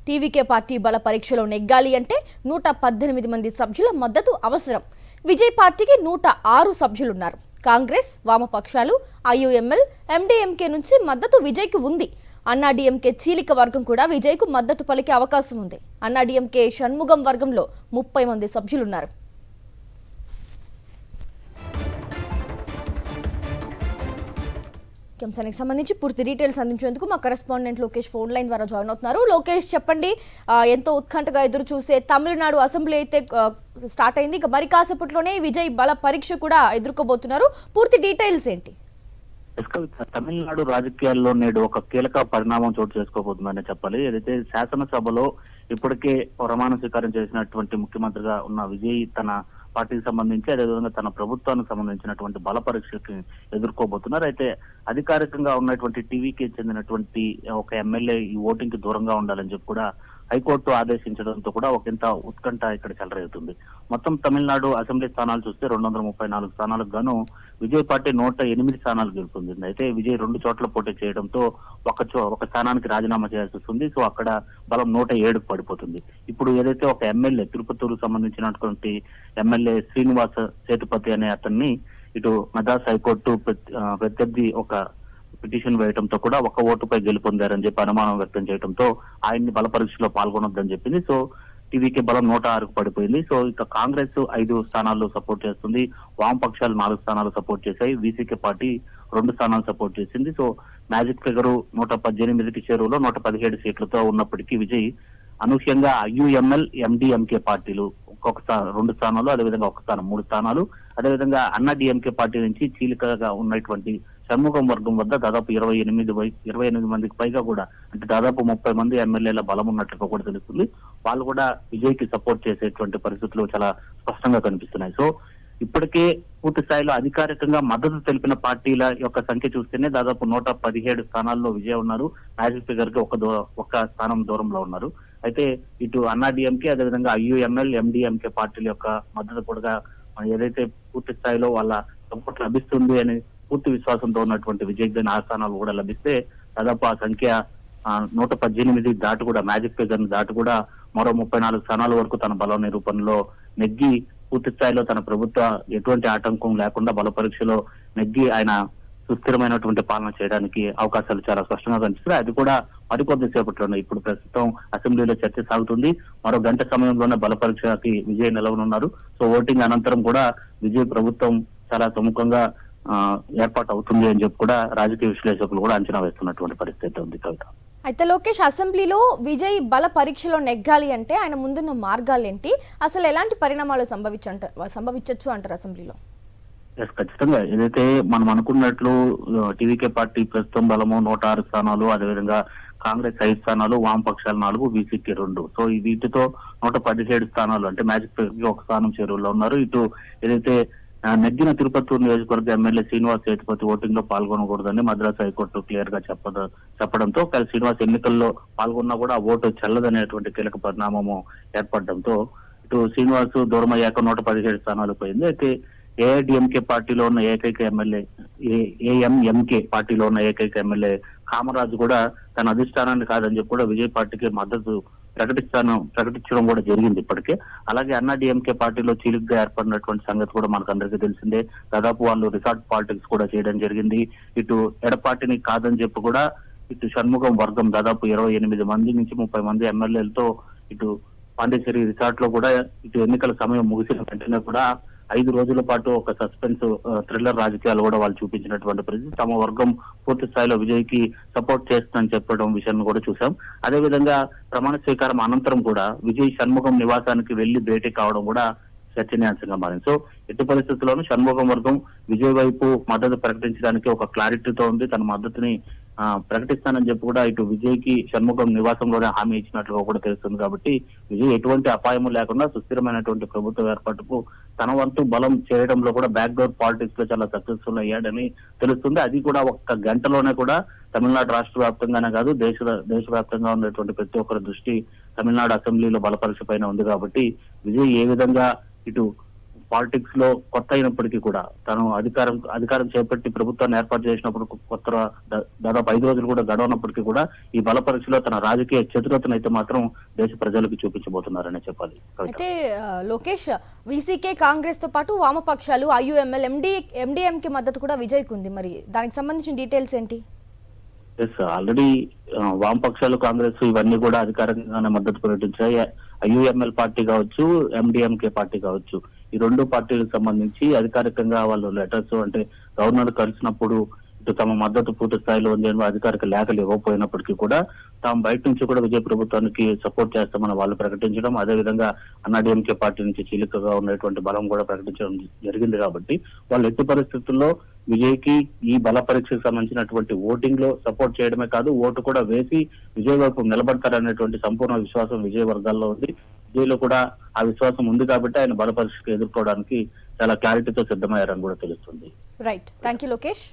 TVK party బల పరీక్షలో నెగ్గాలి అంటే 118 మంది సభ్యుల మద్దతు అవసరం. విజయ్ పార్టీకి 106 సభ్యులున్నారు. కాంగ్రెస్, వామపక్షాలు, ఐయుఎంఎల్, ఎండీఎంకే నుంచి మద్దతు విజయ్కు ఉంది. అన్నాడీఎంకే చీలిక వర్గం కూడా విజయ్కు మద్దతు పలికే అవకాశం ఉంది. అన్నాడీఎంకే షణ్ముగం వర్గంలో 30 మంది సభ్యులున్నారు. అంశానికి సంబంధించి పూర్తి డీటెయిల్స్ అందించేందుకు మా కరెస్పాండెంట్ లోకేష్ ఫోన్ లైన్ ద్వారా జాయిన్ అవుతున్నారు. లోకేష్, చెప్పండి, ఎంతో ఉత్కంఠగా ఎదురు చూసే తమిళనాడు అసెంబ్లీ అయితే స్టార్ట్ అయింది. ఇక మరి కాసేపట్లోనే విజయ్ బల పరీక్ష కూడా ఎదుర్కోబోతున్నారు. పూర్తి డీటెయిల్స్ ఏంటి? తమిళనాడు రాజకీయాల్లో నేడు ఒక కీలక పరిణామం చోటు చేసుకోబోతుందని చెప్పాలి. ఏదైతే శాసనసభలో ఇప్పటికే ప్రమాణ స్వీకారం చేసినటువంటి ముఖ్యమంత్రిగా ఉన్న విజయ్ తన పార్టీకి సంబంధించి అదేవిధంగా తన ప్రభుత్వానికి సంబంధించినటువంటి బల పరీక్షకి ఎదుర్కోబోతున్నారు. అయితే అధికారికంగా ఉన్నటువంటి టీవీకి చెందినటువంటి ఒక ఎమ్మెల్యే ఈ ఓటింగ్ కి దూరంగా ఉండాలని చెప్పి కూడా హైకోర్టు ఆదేశించడంతో కూడా ఒకంత ఉత్కంఠ ఇక్కడ చెలరేగుతుంది. మొత్తం తమిళనాడు అసెంబ్లీ స్థానాలు చూస్తే 234 స్థానాలకు గాను విజయ్ పార్టీ 108 స్థానాలు గెలుపొందింది. అయితే విజయ్ 2 చోట్ల పోటీ చేయడంతో ఒక స్థానానికి రాజీనామా చేయాల్సి వస్తుంది. సో అక్కడ బలం 107కు పడిపోతుంది. ఇప్పుడు ఏదైతే ఒక ఎమ్మెల్యే తిరుపతికి సంబంధించినటువంటి ఎమ్మెల్యే శ్రీనివాస సేతుపతి అనే అతన్ని ఇటు మద్రాస్ హైకోర్టు ప్రత్యర్థి ఒక పిటిషన్ వేయడంతో కూడా ఒక ఓటుపై గెలుపొందారని చెప్పి అనుమానం వ్యక్తం చేయడంతో ఆయన్ని బల పరీక్షలో పాల్గొనొద్దని చెప్పింది. సో టీవీకి బలం 106కు పడిపోయింది. సో ఇక కాంగ్రెస్ 5 స్థానాల్లో సపోర్ట్ చేస్తుంది. వామపక్షాలు 4 స్థానాలు సపోర్ట్ చేశాయి. వీసీకే పార్టీ 2 స్థానాలు సపోర్ట్ చేసింది. సో మ్యాజిక్ ఫిగర్ 118కి చేరువలో 117 సీట్లతో ఉన్నప్పటికీ విజయ్ అనూహ్యంగా ఐయుఎంఎల్, ఎండీఎంకే పార్టీలు 2 స్థానాలు, అదేవిధంగా 1 స్థానం 3 స్థానాలు, అదేవిధంగా అన్నాడీఎంకే పార్టీ నుంచి చీలికగా ఉన్నటువంటి షణ్ముగం వర్గం వద్ద దాదాపు 28 మందికి పైగా కూడా, అంటే దాదాపు 30 మంది ఎమ్మెల్యేల బలం ఉన్నట్లుగా కూడా తెలుస్తుంది. వాళ్ళు కూడా విజయ్ కి సపోర్ట్ చేసేటువంటి పరిస్థితులు చాలా స్పష్టంగా కనిపిస్తున్నాయి. సో ఇప్పటికే పూర్తి స్థాయిలో అధికారికంగా మద్దతు తెలిపిన పార్టీల యొక్క సంఖ్య చూస్తేనే దాదాపు 117 స్థానాల్లో విజయ్ ఉన్నారు. మ్యాజిక్ ఫిగర్ కి ఒక స్థానం దూరంలో ఉన్నారు. అయితే ఇటు అన్నాడీఎంకే అదేవిధంగా ఐయుఎంఎల్, ఎండీఎంకే పార్టీల యొక్క మద్దతు కూడా ఏదైతే పూర్తి స్థాయిలో వాళ్ళ సపోర్ట్ లభిస్తుంది అని పూర్తి విశ్వాసంతో ఉన్నటువంటి విజయ్ ఆ స్థానాలు కూడా లభిస్తే దాదాపు ఆ సంఖ్య 118 దాటి కూడా మ్యాజిక్ ఫిగర్ దాటి కూడా మరో 34 స్థానాల వరకు తన బల నిరూపణలో నెగ్గి పూర్తి స్థాయిలో తన ప్రభుత్వ ఎటువంటి ఆటంకం లేకుండా బల పరీక్షలో నెగ్గి ఆయన సుస్థిరమైనటువంటి పాలన చేయడానికి అవకాశాలు చాలా స్పష్టంగా కనిపిస్తున్నాయి. అది కూడా మరికొద్దిసేపట్లోనే ఇప్పుడు ప్రస్తుతం అసెంబ్లీలో చర్చ సాగుతుంది. మరో గంట సమయంలోనే బల పరీక్షకి విజయ్ నిలవనున్నారు. సో ఓటింగ్ అనంతరం కూడా విజయ్ ప్రభుత్వం చాలా సుముఖంగా ఏర్పాటు అవుతుంది అని చెప్పి కూడా రాజకీయ విశ్లేషకులు కూడా అంచనా వేస్తున్నటువంటి పరిస్థితి ఉంది. కవిత, అయితే లోకేష్, అసెంబ్లీలో విజయ్ బల పరీక్షలో నెగ్గాలి అంటే ఆయన ముందున్న మార్గాలు ఏంటి? అసలు ఎలాంటి పరిణామాలు సంభవించవచ్చు అంటారు అసెంబ్లీలో? ఖచ్చితంగా ఏదైతే మనం అనుకున్నట్లు టీవీకే పార్టీ ప్రస్తుతం బలము 106 స్థానాలు, అదేవిధంగా కాంగ్రెస్ 5 స్థానాలు, వామపక్షాలు 4, వీసీకే 2. సో ఈ వీటితో 117 స్థానాలు, అంటే మ్యాజిక్ ఫిగర్ కి 1 స్థానం చేరువలో ఉన్నారు. ఇటు ఏదైతే నెగ్గిన తిరుపతి నియోజకవర్గ ఎమ్మెల్యే శ్రీనివాస్ సేతుపతి ఓటింగ్ లో పాల్గొనకూడదని మద్రాసు హైకోర్టు క్లియర్ గా చెప్పడంతో శ్రీనివాస్ ఎన్నికల్లో పాల్గొన్నా కూడా ఓటు చెల్లదనేటువంటి కీలక పరిణామము ఏర్పడడంతో ఇటు శ్రీనివాస్ దూరం అయ్యాక 117 స్థానాలు పోయింది. అయితే ఏఐడిఎంకే పార్టీలో ఉన్న ఏకైక ఎమ్మెల్యే, ఏఎంఎంకే పార్టీలో ఉన్న ఏకైక ఎమ్మెల్యే కామరాజు కూడా తన అధిష్టానాన్ని కాదని చెప్పి కూడా విజయ్ పార్టీకి మద్దతు ప్రకటించడం కూడా జరిగింది ఇప్పటికే. అలాగే అన్నాడీఎంకే పార్టీలో చీలికగా ఏర్పడినటువంటి సంగతి కూడా మనకు అందరికీ తెలిసిందే. దాదాపు వాళ్ళు రిసార్ట్ పాలిటిక్స్ కూడా చేయడం జరిగింది. ఇటు ఎడపార్టీని కాదని చెప్పి కూడా ఇటు షణ్ముగం వర్గం దాదాపు 28 మంది నుంచి 30 మంది ఎమ్మెల్యేలతో ఇటు పాండిచేరి రిసార్ట్ లో కూడా ఇటు ఎన్నికల సమయం ముగిసిన వెంటనే కూడా 5 రోజుల పాటు ఒక సస్పెన్స్ థ్రిల్లర్ రాజకీయాలు కూడా వాళ్ళు చూపించినటువంటి పరిస్థితి. తమ వర్గం పూర్తి స్థాయిలో విజయ్ కి సపోర్ట్ చేస్తుందని చెప్పడం విషయాన్ని కూడా చూసాం. అదేవిధంగా ప్రమాణ స్వీకారం అనంతరం కూడా విజయ్ షణ్ముగం నివాసానికి వెళ్లి భేటీ కావడం కూడా చర్చనీయాంశంగా మారింది. సో ఎట్టి పరిస్థితుల్లోనూ షణ్ముగం వర్గం విజయ్ వైపు మద్దతు ప్రకటించడానికి ఒక క్లారిటీతో ఉంది. తన మద్దతుని ప్రకటిస్తానని చెప్పి కూడా ఇటు విజయ్ కి షణ్ముగం నివాసంలోనే హామీ ఇచ్చినట్లుగా కూడా తెలుస్తుంది. కాబట్టి విజయ్ ఎటువంటి అపాయము లేకుండా సుస్థిరమైనటువంటి ప్రభుత్వ ఏర్పాటుకు తన వంతు బలం చేయడంలో కూడా బ్యాక్ డోర్ పాలిటిక్స్ లో చాలా సక్సెస్ఫుల్ అయ్యాడని తెలుస్తుంది. అది కూడా 1 గంటలోనే కూడా తమిళనాడు రాష్ట్ర వ్యాప్తంగానే కాదు దేశవ్యాప్తంగా ఉన్నటువంటి ప్రతి ఒక్కరి దృష్టి తమిళనాడు అసెంబ్లీలో బల పరీక్ష పైన ఉంది. కాబట్టి విజయ్ ఏ విధంగా ఇటు పాలిటిక్స్ లో కొత్త అయినప్పటికీ కూడా తను అధికారం చేపట్టి ప్రభుత్వాన్ని ఏర్పాటు చేసినప్పుడు దాదాపు 5 రోజులు కూడా గడవనప్పటికీ కూడా ఈ బల పరీక్షలో తన రాజకీయ చతురతను అయితే మాత్రం దేశ ప్రజలకు చూపించబోతున్నారనే చెప్పాలి. అయితే లోకేష్, వీసీకే కాంగ్రెస్ తో పాటు వామపక్షాలు ఐయుఎంఎల్ ఎండిఎంకే మద్దతు కూడా విజయ్కు ఉంది. మరి దానికి సంబంధించిన డీటెయిల్స్ ఏంటి? ఆల్రెడీ వామపక్షాలు కాంగ్రెస్ ఇవన్నీ కూడా అధికారికంగానే మద్దతు ప్రకటించాయి. ఐయుఎంఎల్ పార్టీ కావచ్చు, ఎండిఎంకే పార్టీ కావచ్చు, ఈ 2 పార్టీలకు సంబంధించి అధికారికంగా వాళ్ళు లెటర్స్ అంటే గవర్నర్ కలిసినప్పుడు ఇటు తమ మద్దతు పూర్తి స్థాయిలో ఉంది అని అధికారిక లేఖలు ఇవ్వకపోయినప్పటికీ కూడా తాము బయట నుంచి కూడా విజయ్ ప్రభుత్వానికి సపోర్ట్ చేస్తామని వాళ్ళు ప్రకటించడం, అదేవిధంగా అన్నాడీఎంకే పార్టీ నుంచి చీలికగా ఉన్నటువంటి బలం కూడా ప్రకటించడం జరిగింది. కాబట్టి వాళ్ళు ఎట్టి పరిస్థితుల్లో విజయ్ కి ఈ బల పరీక్షకు సంబంధించినటువంటి ఓటింగ్ లో సపోర్ట్ చేయడమే కాదు, ఓటు కూడా వేసి విజయ్ వైపు నిలబడతారనేటువంటి సంపూర్ణ విశ్వాసం విజయ్ వర్గాల్లో ఉంది. విజయ్లో కూడా ఆ విశ్వాసం ఉంది కాబట్టి ఆయన బల పరీక్షకు ఎదుర్కోవడానికి చాలా క్లారిటీతో సిద్ధమయ్యారని కూడా తెలుస్తుంది. Right, thank you Lokesh.